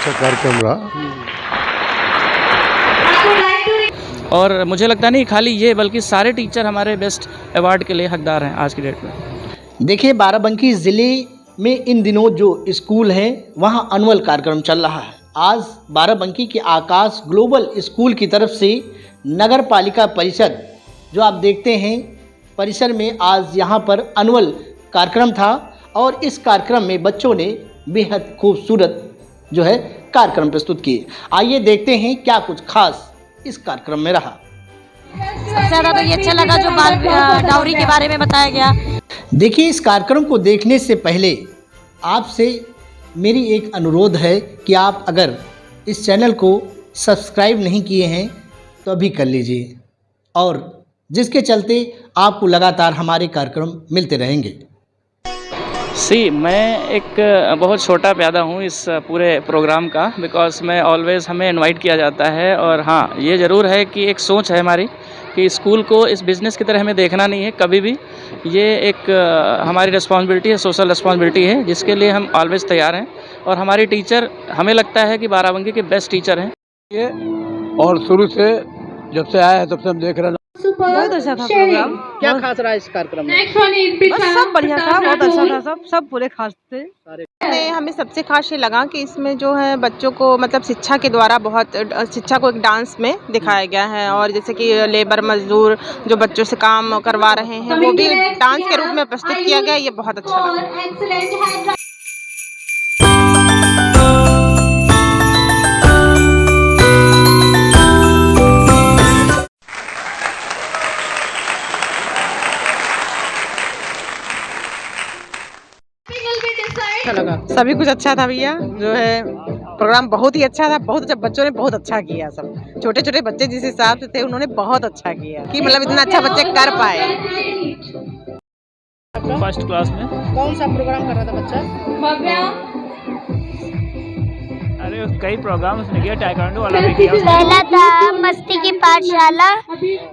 अच्छा कार्यक्रम रहा। और मुझे लगता नहीं खाली ये बल्कि सारे टीचर हमारे बेस्ट अवार्ड के लिए हकदार हैं आज की डेट में। देखिए, बाराबंकी ज़िले में इन दिनों जो स्कूल हैं वहाँ एनुअल कार्यक्रम चल रहा है। आज बाराबंकी के आकाश ग्लोबल स्कूल की तरफ से नगर पालिका परिषद जो आप देखते हैं परिसर में आज यहाँ पर एनुअल कार्यक्रम था और इस कार्यक्रम में बच्चों ने बेहद खूबसूरत जो है कार्यक्रम प्रस्तुत किए। आइए देखते हैं क्या कुछ खास इस कार्यक्रम में रहा। सबसे ज़्यादा तो ये अच्छा लगा जो बाल डाउरी के बारे में बताया गया। देखिए, इस कार्यक्रम को देखने से पहले आपसे मेरी एक अनुरोध है कि आप अगर इस चैनल को सब्सक्राइब नहीं किए हैं तो अभी कर लीजिए और जिसके चलते आपको लगातार हमारे कार्यक्रम मिलते रहेंगे। मैं एक बहुत छोटा प्यादा हूँ इस पूरे प्रोग्राम का, बिकॉज़ मैं ऑलवेज़ हमें इनवाइट किया जाता है। और हाँ, ये ज़रूर है कि एक सोच है हमारी कि स्कूल को इस बिज़नेस की तरह हमें देखना नहीं है कभी भी। ये एक हमारी रिस्पॉन्सिबिलिटी है, सोशल रिस्पॉन्सिबिलिटी है, जिसके लिए हम ऑलवेज़ तैयार हैं। और हमारी टीचर हमें लगता है कि बाराबंकी के बेस्ट टीचर हैं ये और शुरू से जब से आया है तब से हम देख रहे हैं। बहुत अच्छा था प्रोग्राम। क्या खास रहा इस कार्यक्रम में? बस सब बढ़िया था, बहुत अच्छा था, सब पूरे खास थे। हमें सबसे खास ये लगा कि इसमें जो है बच्चों को मतलब शिक्षा के द्वारा बहुत शिक्षा को एक डांस में दिखाया गया है। और जैसे कि लेबर मजदूर जो बच्चों से काम करवा रहे हैं वो भी डांस के रूप में प्रस्तुत किया गया। ये बहुत अच्छा लगा। सभी कुछ अच्छा था भैया, जो है प्रोग्राम बहुत ही अच्छा था, बहुत अच्छा, बच्चों ने बहुत अच्छा किया। सब छोटे छोटे बच्चे जिस हिसाब से थे उन्होंने बहुत अच्छा किया कि मतलब इतना अच्छा बच्चे कर पाए। फर्स्ट क्लास में। कौन सा प्रोग्राम कर रहा था बच्चा? अरे कई प्रोग्राम उसने किया, टाइकोंडो वाला भी किया। पहला था मस्ती की पाठशाला,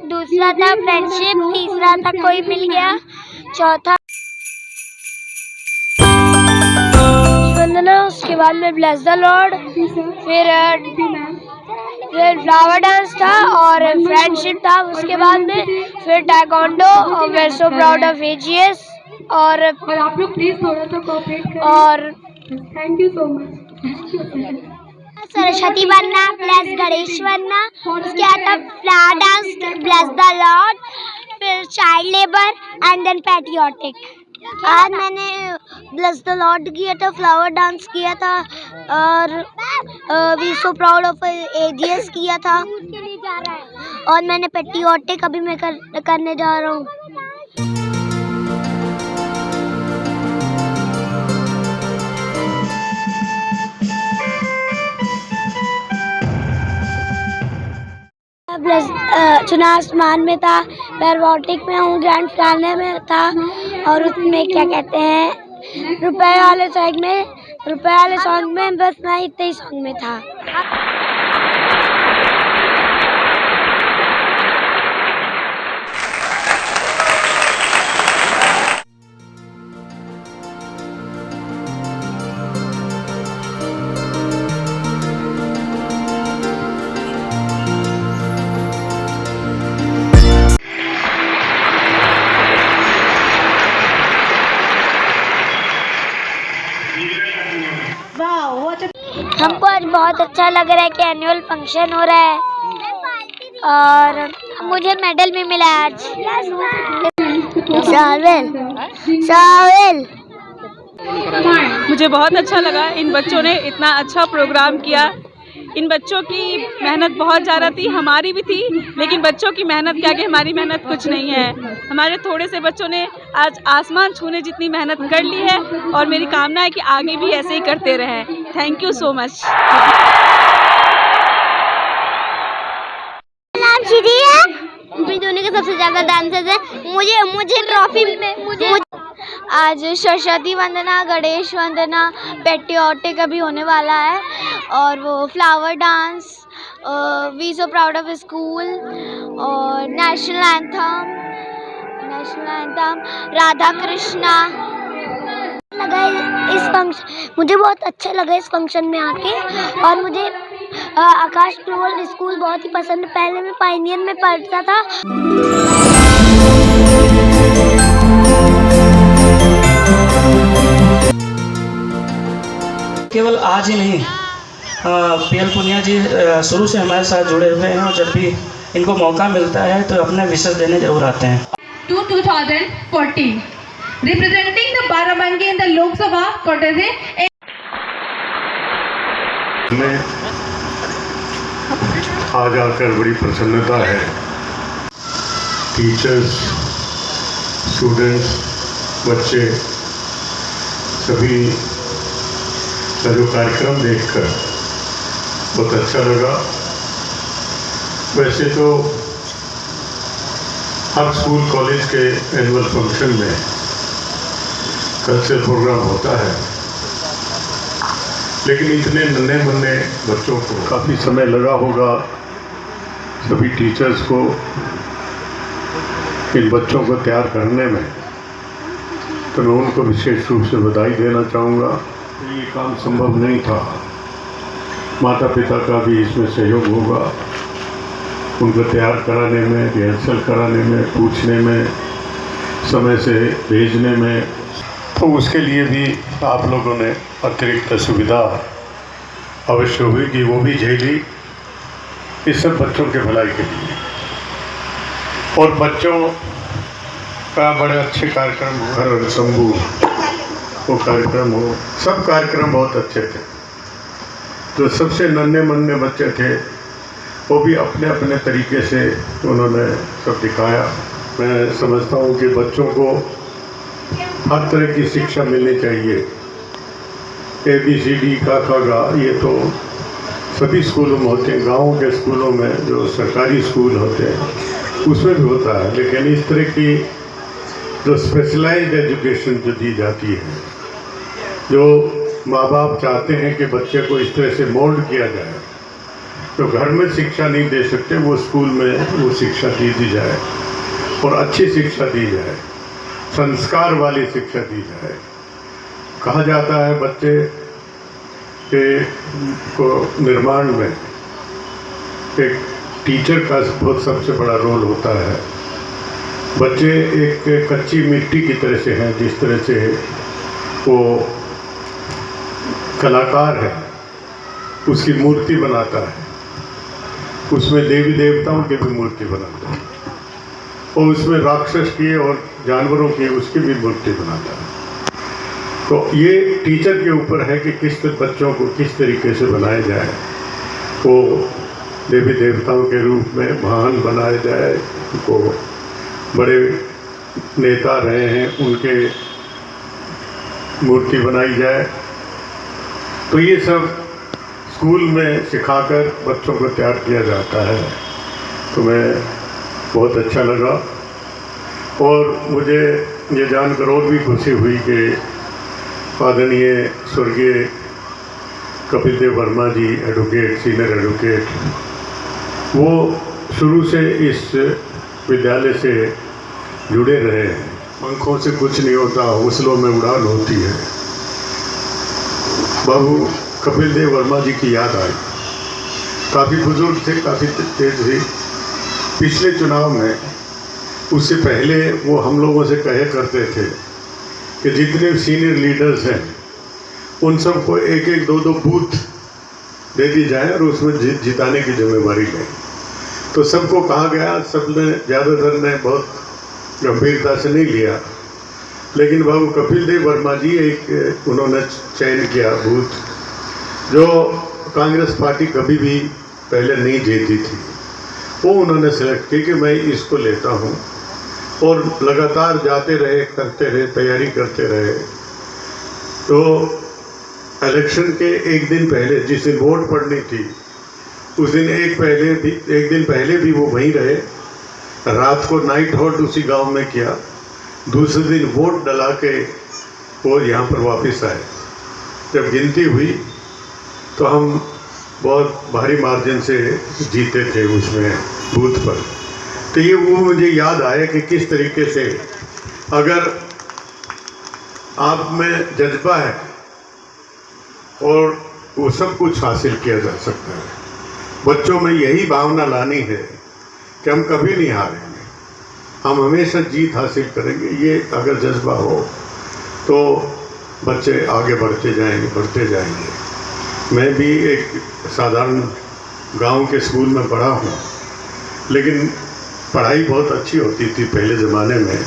दूसरा था फ्रेंडशिप, तीसरा था कोई मिल गया, चौथा वंदना, उसके बाद में ब्लेस द लॉर्ड, फिर फ्लावर डांस था और फ्रेंडशिप था। उसके बाद में फिर टाइकोंडो और we are so proud of AGS और आप लोग प्लीज थोड़ा सा कोऑपरेट करें और thank you so much. Saraswati बनना, प्लस गणेश बनना, उसके बाद था flower dance, bless the lord, फिर child labour and then patriotic. आज मैंने ब्लेस द लॉर्ड किया था, फ्लावर डांस किया था और we so proud of AGS किया था और मैंने पैट्रियोटिक अभी मैं करने जा रहा हूँ। चुनाव आसमान में था, पैट्रियोटिक में हूँ, ग्रैंड फिनाले में था और उसमें क्या कहते हैं रुपए वाले सॉन्ग में बस मैं इतने ही सॉन्ग में था। हमको आज बहुत अच्छा लग रहा है कि एनुअल फंक्शन हो रहा है और मुझे मेडल भी मिला आज। सावेल मुझे बहुत अच्छा लगा, इन बच्चों ने इतना अच्छा प्रोग्राम किया। इन बच्चों की मेहनत बहुत ज़्यादा थी, हमारी भी थी, लेकिन बच्चों की मेहनत के आगे हमारी मेहनत कुछ नहीं है। हमारे थोड़े से बच्चों ने आज आसमान छूने जितनी मेहनत कर ली है और मेरी कामना है कि आगे भी ऐसे ही करते रहें। Thank you so much. नाम श्री है, दुनिया के सबसे ज़्यादा डांसर्स है। मुझे ट्रॉफी मुझे आज सरस्वती वंदना, गणेश वंदना, पैट्रियोटिक अभी होने वाला है और वो flower dance, we so proud of school और नेशनल एंथम, राधा कृष्णा लगा इस फंक्शन मुझे बहुत अच्छा लगा इस फंक्शन में आके। और मुझे आकाश ग्लोबल स्कूल बहुत ही पसंद है। पहले मैं पायनियर में पढ़ता था। केवल आज ही नहीं, पीएल पुनिया जी शुरू से हमारे साथ जुड़े हुए हैं और जब भी इनको मौका मिलता है तो अपने विशेष देने जरूर आते हैं। 2014 representing the Barabanki in the Lok Sabha contest में आज आकर बड़ी प्रसन्नता है। टीचर्स, स्टूडेंट्स, बच्चे सभी का जो कार्यक्रम देखकर बहुत अच्छा लगा। वैसे तो हर स्कूल कॉलेज के एनुअल फंक्शन में कल्चरल प्रोग्राम होता है, लेकिन इतने नन्हे मुन्ने बच्चों को काफ़ी समय लगा होगा सभी टीचर्स को इन बच्चों को तैयार करने में, तो मैं उनको विशेष रूप से बधाई देना चाहूँगा। ये काम संभव नहीं था, माता पिता का भी इसमें सहयोग होगा, उनको तैयार कराने में, रिहर्सल कराने में, पूछने में, समय से भेजने में, तो उसके लिए भी आप लोगों ने अतिरिक्त सुविधा अवश्य हुई कि वो भी झेली, इस सब बच्चों के भलाई के लिए। और बच्चों का बड़े अच्छे कार्यक्रम, घर शंभू वो कार्यक्रम हो, सब कार्यक्रम बहुत अच्छे थे। जो सबसे नन्हे मुन्ने बच्चे थे वो भी अपने अपने तरीके से उन्होंने सब दिखाया। मैं समझता हूँ कि बच्चों को हर तरह की शिक्षा मिलनी चाहिए। ABCD का गा ये तो सभी स्कूलों में होते हैं, गाँव के स्कूलों में जो सरकारी स्कूल होते हैं उसमें भी होता है, लेकिन इस तरह की जो स्पेशलाइज्ड एजुकेशन जो दी जाती है, जो माँ बाप चाहते हैं कि बच्चे को इस तरह से मोल्ड किया जाए, तो घर में शिक्षा नहीं दे सकते, वो स्कूल में वो शिक्षा दी जाए और अच्छी शिक्षा दी जाए, संस्कार वाली शिक्षा दी जाए। कहा जाता है बच्चे के को निर्माण में एक टीचर का बहुत सबसे बड़ा रोल होता है। बच्चे एक कच्ची मिट्टी की तरह से हैं, जिस तरह से वो कलाकार है उसकी मूर्ति बनाता है, उसमें देवी देवताओं की भी मूर्ति बनाता है, और उसमें राक्षस की और जानवरों की उसकी भी मूर्ति बनाता है। तो ये टीचर के ऊपर है कि किस बच्चों को किस तरीके से बनाया जाए, वो देवी देवताओं के रूप में महान बनाया जाए, उनको बड़े नेता रहे हैं उनके मूर्ति बनाई जाए। तो ये सब स्कूल में सिखाकर बच्चों को तैयार किया जाता है। तो मैं बहुत अच्छा लगा और मुझे ये जानकर और भी खुशी हुई कि आदरणीय स्वर्गीय कपिल देव वर्मा जी एडवोकेट, सीनियर एडवोकेट, वो शुरू से इस विद्यालय से जुड़े रहे हैं। पंखों से कुछ नहीं होता, हौसलों में उड़ान होती है। बाबू कपिल देव वर्मा जी की याद आई। काफ़ी बुजुर्ग थे, काफ़ी तेज थे। पिछले चुनाव में, उससे पहले वो हम लोगों से कहे करते थे कि जितने सीनियर लीडर्स हैं उन सबको एक एक दो दो बूथ दे दी जाए और उसमें जिताने की जिम्मेवारी लें। तो सबको कहा गया, सबने ज़्यादातर ने बहुत गंभीरता से नहीं लिया, लेकिन बाबू कपिल देव वर्मा जी एक उन्होंने चयन किया बूथ जो कांग्रेस पार्टी कभी भी पहले नहीं जीती थी, वो उन्होंने सेलेक्ट की कि मैं इसको लेता हूँ, और लगातार जाते रहे, करते रहे, तैयारी करते रहे। तो इलेक्शन के एक दिन पहले जिस दिन वोट पड़नी थी उस दिन एक दिन पहले भी वो वहीं रहे, रात को नाइट हॉल्ट उसी गांव में किया, दूसरे दिन वोट डला के वो यहाँ पर वापस आए। जब गिनती हुई तो हम बहुत भारी मार्जिन से जीते थे उसमें बूथ पर। तो ये वो मुझे याद आया कि किस तरीके से अगर आप में जज्बा है और वो सब कुछ हासिल किया जा सकता है। बच्चों में यही भावना लानी है कि हम कभी नहीं हारेंगे, हम हमेशा जीत हासिल करेंगे। ये अगर जज्बा हो तो बच्चे आगे बढ़ते जाएंगे। मैं भी एक साधारण गांव के स्कूल में पढ़ा हूँ, लेकिन पढ़ाई बहुत अच्छी होती थी पहले ज़माने में।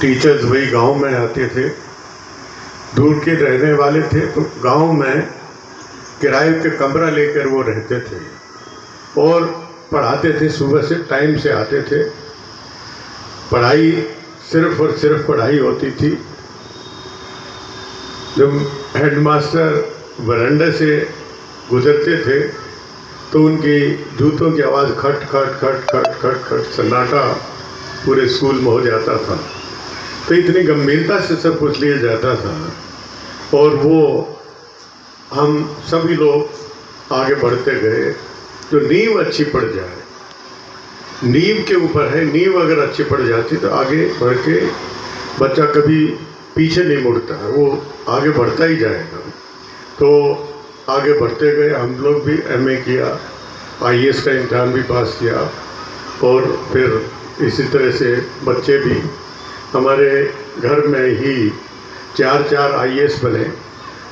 टीचर्स वही गांव में आते थे, दूर के रहने वाले थे, तो गांव में किराए के कमरा लेकर वो रहते थे और पढ़ाते थे। सुबह से टाइम से आते थे, पढ़ाई सिर्फ और सिर्फ पढ़ाई होती थी। जब हेडमास्टर वरांडे से गुजरते थे तो उनकी जूतों की आवाज़ खट खट खट खट खट खट सन्नाटा पूरे स्कूल में हो जाता था। तो इतनी गंभीरता से सब कुछ लिया जाता था और वो हम सभी लोग आगे बढ़ते गए। जो नींव अच्छी पड़ जाए, नींव के ऊपर है, नींव अगर अच्छी पड़ जाती तो आगे बढ़ के बच्चा कभी पीछे नहीं मुड़ता है, वो आगे बढ़ता ही जाएगा। तो आगे बढ़ते गए, हम लोग भी एमए किया, आईएएस का इम्तहान भी पास किया और फिर इसी तरह से बच्चे भी हमारे घर में ही 4 आईएएस बने।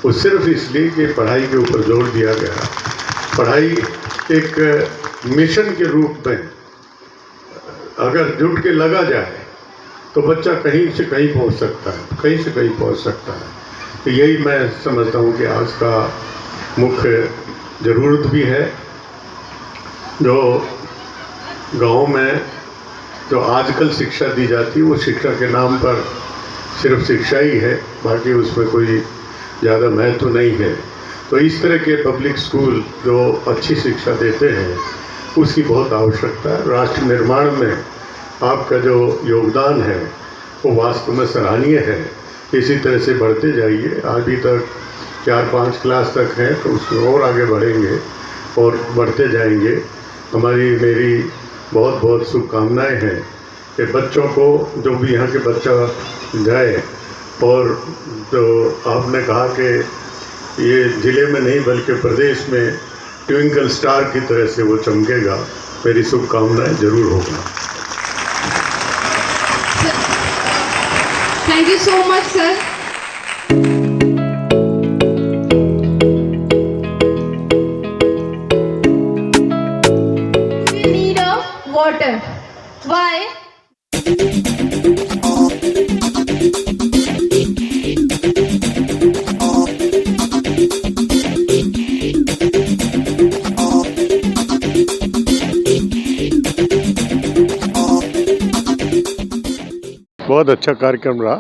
वो सिर्फ इसलिए कि पढ़ाई के ऊपर जोर दिया गया। पढ़ाई एक मिशन के रूप में अगर जुट के लगा जाए तो बच्चा कहीं से कहीं पहुंच सकता है, कहीं से कहीं पहुंच सकता है। तो यही मैं समझता हूं कि आज का मुख्य ज़रूरत भी है। जो गांव में जो आजकल शिक्षा दी जाती है वो शिक्षा के नाम पर सिर्फ शिक्षा ही है, बाकी उसमें कोई ज़्यादा महत्व नहीं है। तो इस तरह के पब्लिक स्कूल जो अच्छी शिक्षा देते हैं उसकी बहुत आवश्यकता है। राष्ट्र निर्माण में आपका जो योगदान है वो वास्तव में सराहनीय है। इसी तरह से बढ़ते जाइए। अभी तक 4-5 क्लास तक हैं तो उसमें और आगे बढ़ेंगे और बढ़ते जाएंगे। मेरी बहुत बहुत शुभकामनाएं हैं कि बच्चों को, जो भी यहाँ के बच्चा जाए, और जो आपने कहा कि ये ज़िले में नहीं बल्कि प्रदेश में ट्विंकल स्टार की तरह से वो चमकेगा, मेरी शुभकामनाएं जरूर होगा। Thank you so much, sir. We need a water. Why? बहुत अच्छा कार्यक्रम रहा।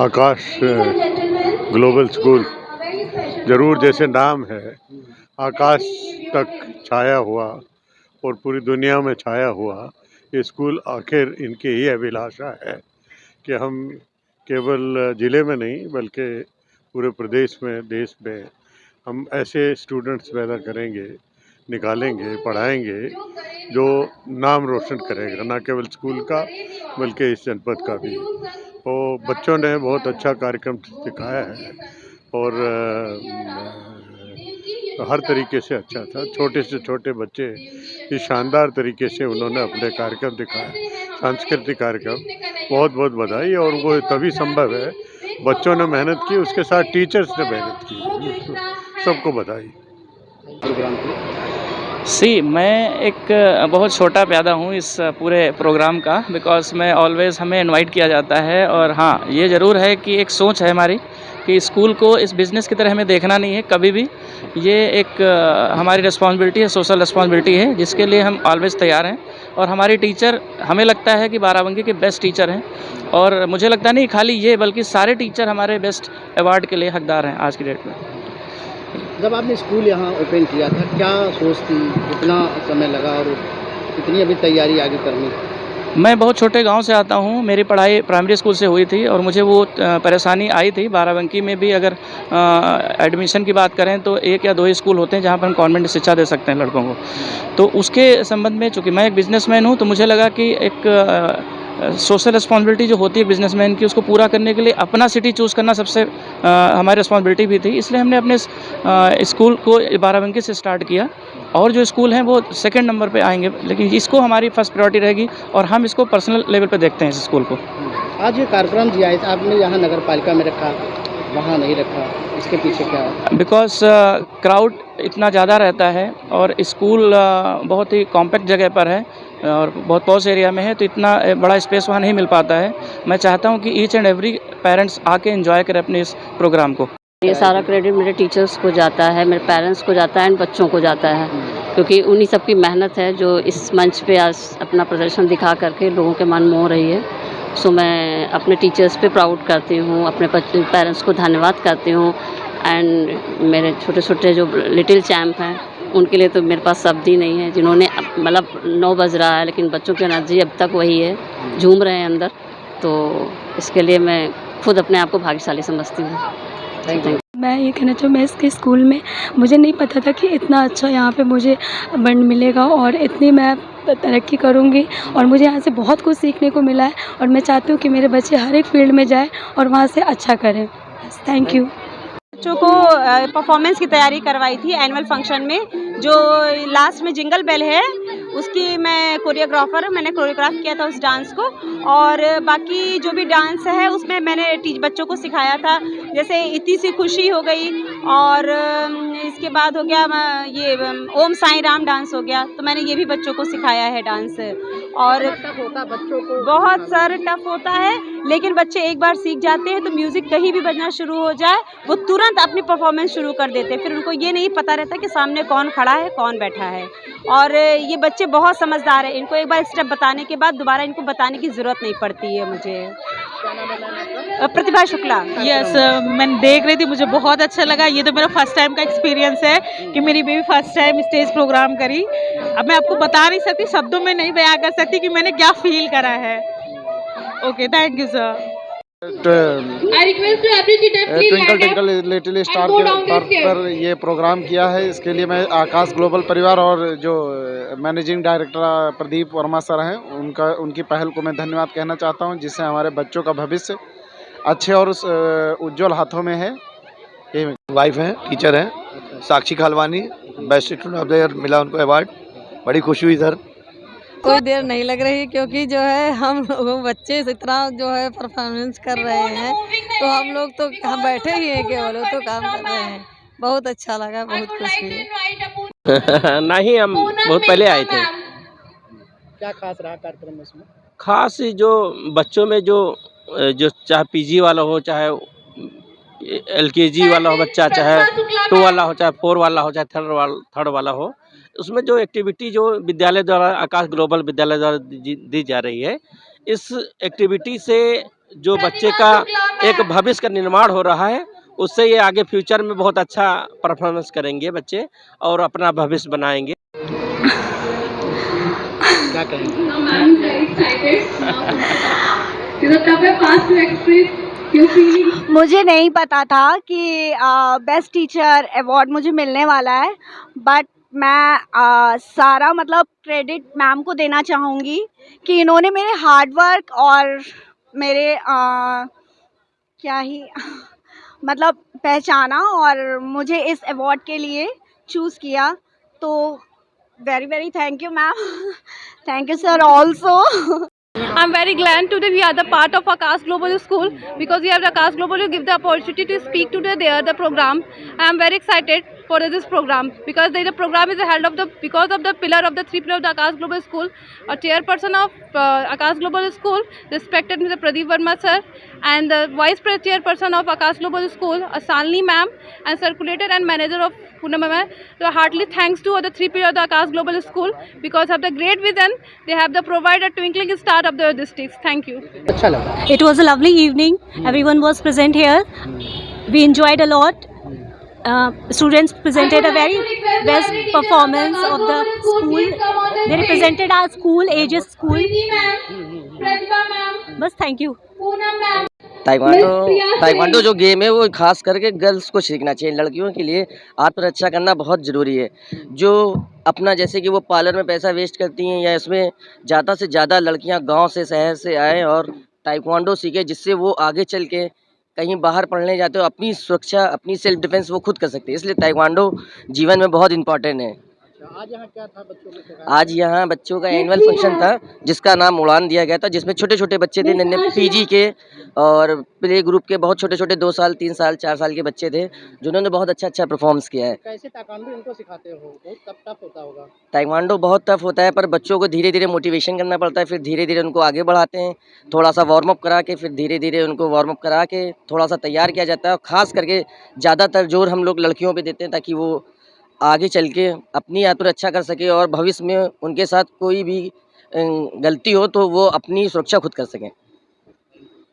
आकाश ग्लोबल स्कूल, ज़रूर जैसे नाम है, आकाश तक छाया हुआ और पूरी दुनिया में छाया हुआ ये स्कूल, आखिर इनकी ही अभिलाषा है कि हम केवल ज़िले में नहीं बल्कि पूरे प्रदेश में, देश में हम ऐसे स्टूडेंट्स पैदा करेंगे, निकालेंगे, पढ़ाएंगे जो नाम रोशन करेगा, ना केवल स्कूल का बल्कि इस जनपद का भी। तो बच्चों ने बहुत अच्छा कार्यक्रम दिखाया है और हर तरीके से अच्छा था। छोटे से छोटे बच्चे इस शानदार तरीके से उन्होंने अपने कार्यक्रम दिखाए, सांस्कृतिक कार्यक्रम। बहुत बहुत बधाई। और वो तभी संभव है, बच्चों ने मेहनत की, उसके साथ टीचर्स ने मेहनत की, सबको बधाई। मैं एक बहुत छोटा प्यादा हूँ इस पूरे प्रोग्राम का, बिकॉज़ मैं ऑलवेज़ हमें इनवाइट किया जाता है। और हाँ, ये ज़रूर है कि एक सोच है हमारी कि स्कूल को इस बिज़नेस की तरह हमें देखना नहीं है कभी भी। ये एक हमारी रिस्पॉन्सिबिलिटी है, सोशल रिस्पॉन्सिबिलिटी है, जिसके लिए हम ऑलवेज़ तैयार हैं। और हमारी टीचर, हमें लगता है कि बाराबंकी के बेस्ट टीचर हैं। और मुझे लगता नहीं खाली ये, बल्कि सारे टीचर हमारे बेस्ट अवार्ड के लिए हकदार हैं आज की डेट में। जब आपने स्कूल यहाँ ओपन किया था, क्या सोच थी, कितना समय लगा और कितनी अभी तैयारी आगे करनी? मैं बहुत छोटे गांव से आता हूं। मेरी पढ़ाई प्राइमरी स्कूल से हुई थी और मुझे वो परेशानी आई थी। बाराबंकी में भी अगर एडमिशन की बात करें तो 1 या 2 ही स्कूल होते हैं जहां पर हम कॉन्वेंट शिक्षा दे सकते हैं लड़कों को। तो उसके संबंध में, चूँकि मैं एक बिजनेसमैन हूं, तो मुझे लगा कि एक सोशल रिस्पॉन्सिबिलिटी जो होती है बिजनेसमैन की, उसको पूरा करने के लिए अपना सिटी चूज़ करना सबसे हमारी रिस्पॉन्सिबिलिटी भी थी। इसलिए हमने अपने स्कूल को बाराबंकी से स्टार्ट किया, और जो स्कूल हैं वो सेकंड नंबर पे आएंगे, लेकिन इसको हमारी फर्स्ट प्रायोरिटी रहेगी और हम इसको पर्सनल लेवल पे देखते हैं इस स्कूल को। आज ये कार्यक्रम जो है आपने यहाँ नगर पालिका में रखा, वहाँ नहीं रखा, इसके पीछे क्या है? बिकॉज क्राउड इतना ज़्यादा रहता है और स्कूल बहुत ही कॉम्पैक्ट जगह पर है और बहुत पॉश एरिया में है, तो इतना बड़ा स्पेस वहाँ नहीं मिल पाता है। मैं चाहता हूँ कि ईच एंड एवरी पेरेंट्स आके एंजॉय करें अपने इस प्रोग्राम को। ये सारा क्रेडिट मेरे टीचर्स को जाता है, मेरे पेरेंट्स को जाता है एंड बच्चों को जाता है, क्योंकि उन्हीं सब की मेहनत है जो इस मंच पे आज अपना प्रदर्शन दिखा करके लोगों के मन मोह रही है। सो मैं अपने टीचर्स पे प्राउड करती हूँ, अपने पेरेंट्स को धन्यवाद करती हूँ एंड मेरे छोटे छोटे जो लिटिल चैम्प हैं उनके लिए तो मेरे पास शब्द ही नहीं है, जिन्होंने मतलब 9 बज रहा है लेकिन बच्चों की एनर्जी अब तक वही है, झूम रहे हैं अंदर, तो इसके लिए मैं खुद अपने आप को भाग्यशाली समझती हूँ। Thank you. मैं ये कहना चाहूँ, मैं इसके स्कूल में मुझे नहीं पता था कि इतना अच्छा यहाँ पे मुझे बंड मिलेगा और इतनी मैं तरक्की करूँगी, और मुझे यहाँ से बहुत कुछ सीखने को मिला है और मैं चाहती हूँ कि मेरे बच्चे हर एक फील्ड में जाएं और वहाँ से अच्छा करें। Thank you. बच्चों को परफॉर्मेंस की तैयारी करवाई थी एनुअल फंक्शन में, जो लास्ट में जिंगल बेल है उसकी मैं मैंने कोरियोग्राफ किया था उस डांस को, और बाकी जो भी डांस है उसमें मैंने बच्चों को सिखाया था, जैसे इतनी सी खुशी हो गई, और इसके बाद हो गया ये ओम साईं राम डांस हो गया, तो मैंने ये भी बच्चों को सिखाया है डांस। और बच्चों को बहुत सारा टफ होता है, लेकिन बच्चे एक बार सीख जाते हैं तो म्यूज़िक कहीं भी बजना शुरू हो जाए वो तुरंत अपनी परफॉर्मेंस शुरू कर देते हैं, फिर उनको ये नहीं पता रहता कि सामने कौन खड़ा है कौन बैठा है। और ये बच्चे बहुत समझदार है, इनको एक बार स्टेप बताने के बाद दोबारा इनको बताने की ज़रूरत नहीं पड़ती है। मुझे प्रतिभा शुक्ला। यस, मैं देख रही थी, मुझे बहुत अच्छा लगा। ये तो मेरा फर्स्ट टाइम का एक्सपीरियंस है कि मेरी baby first time stage programme करी। अब मैं आपको बता नहीं सकती, शब्दों में नहीं बयां कर सकती कि मैंने क्या फील करा है। Okay, thank you sir. Twinkle twinkle little star के पर ये प्रोग्राम किया है, इसके लिए मैं आकाश ग्लोबल परिवार और जो managing director Pradeep Verma sir हैं उनकी पहल को मैं धन्यवाद कहना चाहता हूं, जिससे हमारे बच्चों का भविष्य अच्छे और उज्जवल हाथों में है। ये वाइफ हैं, टीचर हैं, Sakshi Khalwani, best student of the year मिला उनको अवार्ड, बड़ी खुशी हुई सर। कोई देर नहीं लग रही, क्योंकि जो है हम लोग बच्चे इतना जो है परफॉर्मेंस कर रहे हैं, तो हम लोग तो हम बैठे ही हैं केवल, तो काम कर रहे हैं। बहुत अच्छा लगा, बहुत खुशी है। नहीं, हम बहुत पहले आए थे। क्या खास रहा कार्यक्रम में इसमें? खास जो बच्चों में जो चाहे पीजी वाला हो, चाहे एलकेजी वाला हो बच्चा, चाहे 2 वाला हो, चाहे 4 वाला हो, चाहे थर्ड वाला हो, उसमें जो एक्टिविटी जो विद्यालय द्वारा आकाश ग्लोबल विद्यालय द्वारा दी जा रही है, इस एक्टिविटी से जो बच्चे का एक भविष्य का निर्माण हो रहा है, उससे ये आगे फ्यूचर में बहुत अच्छा परफॉर्मेंस करेंगे बच्चे और अपना भविष्य बनाएंगे। क्या कहेंगे? मुझे नहीं पता था कि बेस्ट टीचर अवार्ड मुझे मिलने वाला है, बट मैं सारा मतलब क्रेडिट मैम को देना चाहूँगी कि इन्होंने मेरे हार्ड वर्क और मेरे क्या ही मतलब पहचाना और मुझे इस अवार्ड के लिए चूज़ किया, तो very very thank you ma'am. Thank you sir also. I'm very glad today we are the part of Akash Global School, because we have Akash Global to give the opportunity to speak today the program. I am very excited for this program because the program is held of the because of the three pillar of the Akash Global School. A chairperson of Akash Global School, respected Mr. Pradeep Verma sir, and the vice chairperson of Akash Global School, Salini ma'am, and circulator and manager of Poonam ma'am. So heartily thanks to the three pillar of the Akash Global School because of the great vision they have the provide a twinkling star of the districts. Thank you. It was a lovely evening. Everyone was present here. We enjoyed a lot. Students presented a very best performance of the school. They represented our school, Aegis School. Bas, thank you. Taekwondo जो game है वो खास करके girls को सीखना चाहिए। लड़कियों के लिए आत्मरक्षा करना बहुत ज़रूरी है। जो अपना जैसे कि वो पार्लर में पैसा वेस्ट करती हैं या इसमें ज़्यादा से ज़्यादा लड़कियां गांव से शहर से आएँ और ताइक्वांडो सीखें, जिससे वो आगे चल के कहीं बाहर पढ़ने जाते हो अपनी सुरक्षा, अपनी सेल्फ डिफेंस वो खुद कर सकते हैं। इसलिए ताइक्वांडो जीवन में बहुत इंपॉर्टेंट है। आज यहाँ क्या था बच्चों में? आज यहाँ बच्चों का एनुअल फंक्शन था जिसका नाम उड़ान दिया गया था, जिसमें छोटे छोटे बच्चे थे, नन्हे पीजी के और प्ले ग्रुप के बहुत छोटे छोटे 2 साल 3 साल 4 साल के बच्चे थे जिन्होंने बहुत अच्छा परफॉर्मेंस किया है। कैसे ताइक्वांडो इनको सिखाते हो? बहुत टफ होता होगा। ताइक्वांडो बहुत टफ होता है, पर बच्चों को धीरे धीरे मोटिवेशन करना पड़ता है, फिर धीरे धीरे उनको आगे बढ़ाते हैं। थोड़ा सा वार्म अप करा के फिर धीरे धीरे उनको वार्म अप करा के थोड़ा सा तैयार किया जाता है। और ख़ास करके ज़्यादातर जोर हम लोग लड़कियों पर देते हैं ताकि वो आगे चल के अपनी आत्मरक्षा कर सके और भविष्य में उनके साथ कोई भी गलती हो तो वो अपनी सुरक्षा खुद कर सकें।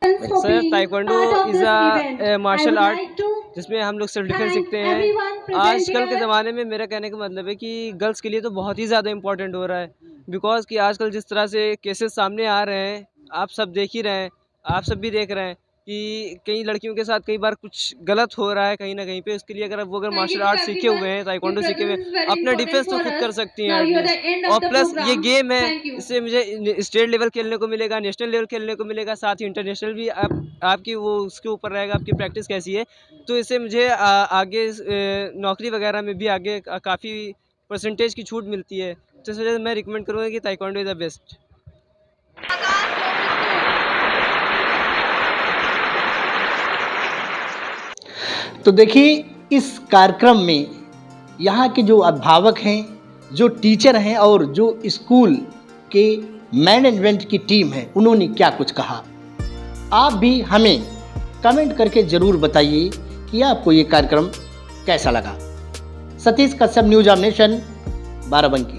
Sir, taekwondo is a martial art जिसमें हम लोग सेल्फ डिफेंस सीखते हैं। आजकल के ज़माने में मेरा कहने का मतलब है कि गर्ल्स के लिए तो बहुत ही ज़्यादा इम्पोर्टेंट हो रहा है, बिकॉज़ कि आजकल जिस तरह से केसेस सामने आ रहे हैं, आप सब देख ही रहे हैं, आप सब भी देख रहे हैं कि कई लड़कियों के साथ कई बार कुछ गलत हो रहा है कहीं ना कहीं पे। उसके लिए अगर वो मार्शल आर्ट सीखे हुए हैं, ताइक्वांडो सीखे हुए हैं, अपना डिफेंस तो खुद कर सकती हैं एटलीस्ट। और प्लस ये गेम है, इससे मुझे स्टेट लेवल खेलने को मिलेगा, नेशनल लेवल खेलने को मिलेगा, साथ ही इंटरनेशनल भी आपकी वो उसके ऊपर रहेगा आपकी प्रैक्टिस कैसी है। तो इससे मुझे आगे नौकरी वगैरह में भी आगे काफ़ी परसेंटेज की छूट मिलती है। तो इस वजह से मैं रिकमेंड करूँगा कि ताइक्वांडो इज़ द बेस्ट। तो देखिए इस कार्यक्रम में यहाँ के जो अभिभावक हैं, जो टीचर हैं और जो स्कूल के मैनेजमेंट की टीम है, उन्होंने क्या कुछ कहा। आप भी हमें कमेंट करके ज़रूर बताइए कि आपको ये कार्यक्रम कैसा लगा। Satish Kashyap, news of nation, Barabanki.